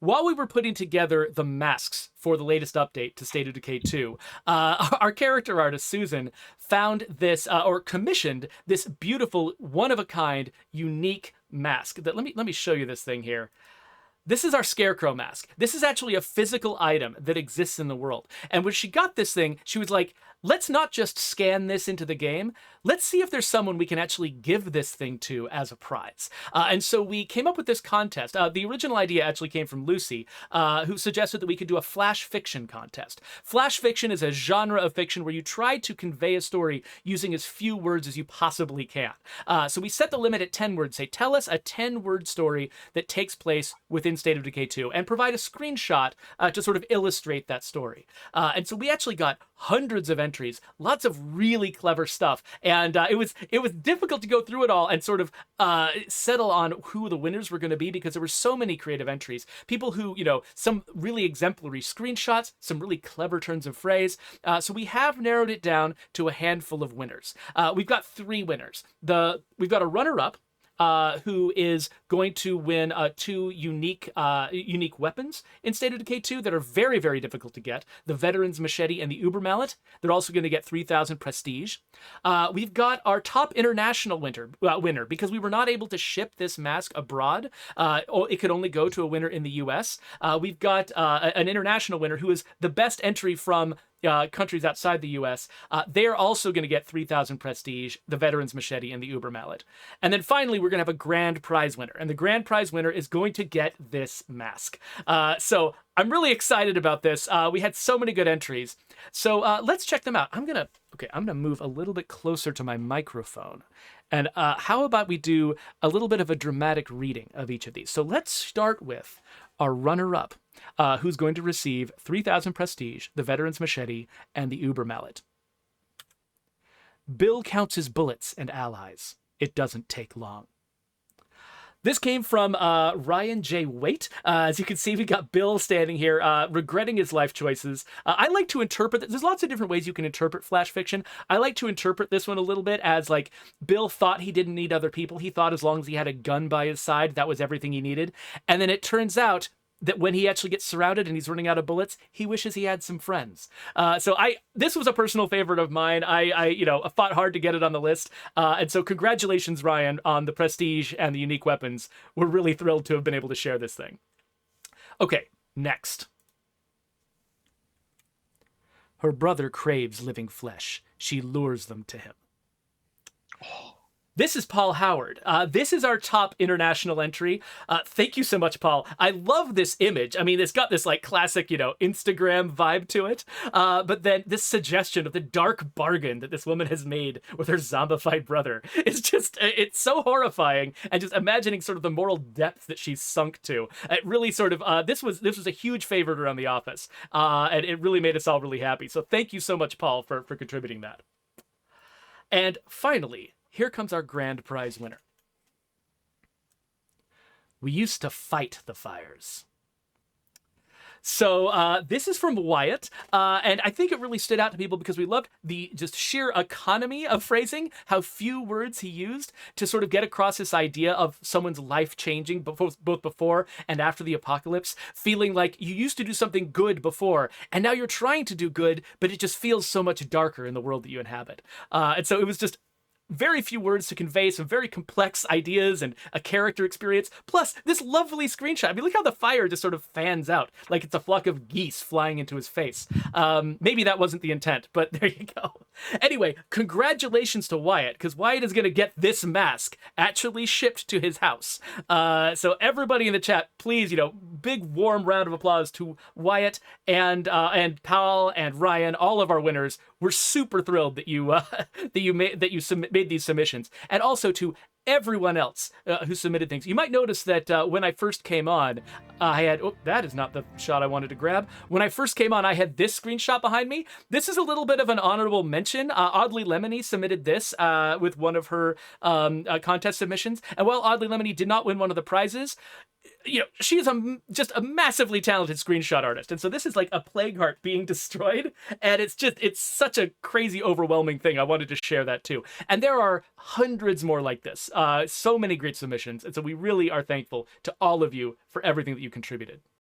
while we were putting together the masks for the latest update to State of Decay 2, our character artist, Susan, found this, or commissioned this beautiful, one-of-a-kind, unique mask. Let me show you this thing here. This is our Scarecrow mask. This is actually a physical item that exists in the world. And when she got this thing, she was like, let's not just scan this into the game. Let's see if there's someone we can actually give this thing to as a prize. And so we came up with this contest. The original idea actually came from Lucy, who suggested that we could do a flash fiction contest. Flash fiction is a genre of fiction where you try to convey a story using as few words as you possibly can. So we set the limit at 10 words. Say, tell us a 10-word story that takes place within State of Decay 2, and provide a screenshot to sort of illustrate that story. And so we actually got hundreds of entries, lots of really clever stuff, and it was difficult to go through it all and sort of settle on who the winners were going to be, because there were so many creative entries. People who, some really exemplary screenshots, some really clever turns of phrase. So we have narrowed it down to a handful of winners. We've got 3 winners. We've got a runner-up, who is going to win 2 unique weapons in State of Decay 2 that are very, very difficult to get. The Veteran's Machete and the Uber Mallet. They're also going to get 3,000 prestige. We've got our top international winner, because we were not able to ship this mask abroad. It could only go to a winner in the US. We've got an international winner who is the best entry from countries outside the US. They're also going to get 3,000 prestige, the Veteran's Machete, and the Uber Mallet. And then finally, we're going to have a grand prize winner. And the grand prize winner is going to get this mask. So I'm really excited about this. We had so many good entries. So let's check them out. I'm going to move a little bit closer to my microphone. And how about we do a little bit of a dramatic reading of each of these? So let's start with our runner-up, who's going to receive 3,000 prestige, the Veteran's Machete, and the Uber Mallet. Bill counts his bullets and allies. It doesn't take long. This came from Ryan J. Waite. As you can see, we got Bill standing here, regretting his life choices. I like to interpret, there's lots of different ways you can interpret flash fiction. I like to interpret this one a little bit as, like, Bill thought he didn't need other people. He thought as long as he had a gun by his side, that was everything he needed. And then it turns out that when he actually gets surrounded and he's running out of bullets, he wishes he had some friends. This was a personal favorite of mine. I fought hard to get it on the list. And so congratulations, Ryan, on the prestige and the unique weapons. We're really thrilled to have been able to share this thing. Okay, next. Her brother craves living flesh. She lures them to him. This is Paul Howard. This is our top international entry. Thank you so much, Paul. I love this image. I mean, it's got this like classic, Instagram vibe to it. But then this suggestion of the dark bargain that this woman has made with her zombified brother is just, it's so horrifying. And just imagining sort of the moral depth that she's sunk to. It really sort of, this was a huge favorite around the office. And it really made us all really happy. So thank you so much, Paul, for contributing that. And finally, here comes our grand prize winner. We used to fight the fires. So this is from Wyatt, and I think it really stood out to people because we loved the just sheer economy of phrasing, how few words he used to sort of get across this idea of someone's life changing both before and after the apocalypse, feeling like you used to do something good before, and now you're trying to do good, but it just feels so much darker in the world that you inhabit. And so it was just very few words to convey some very complex ideas and a character experience. Plus, this lovely screenshot. I mean, look how the fire just sort of fans out, like it's a flock of geese flying into his face. Maybe that wasn't the intent, but there you go. Anyway, congratulations to Wyatt, because Wyatt is going to get this mask actually shipped to his house. So everybody in the chat, please, big warm round of applause to Wyatt and Paul and Ryan, all of our winners. We're super thrilled that you made these submissions, and also to everyone else who submitted things. You might notice that when I first came on, I had, that is not the shot I wanted to grab. When I first came on, I had this screenshot behind me. This is a little bit of an honorable mention. Oddly Lemony submitted this with one of her contest submissions, and while Oddly Lemony did not win one of the prizes, she is just a massively talented screenshot artist. And so this is like a plague heart being destroyed. And it's such a crazy, overwhelming thing. I wanted to share that too. And there are hundreds more like this. So many great submissions. And so we really are thankful to all of you for everything that you contributed.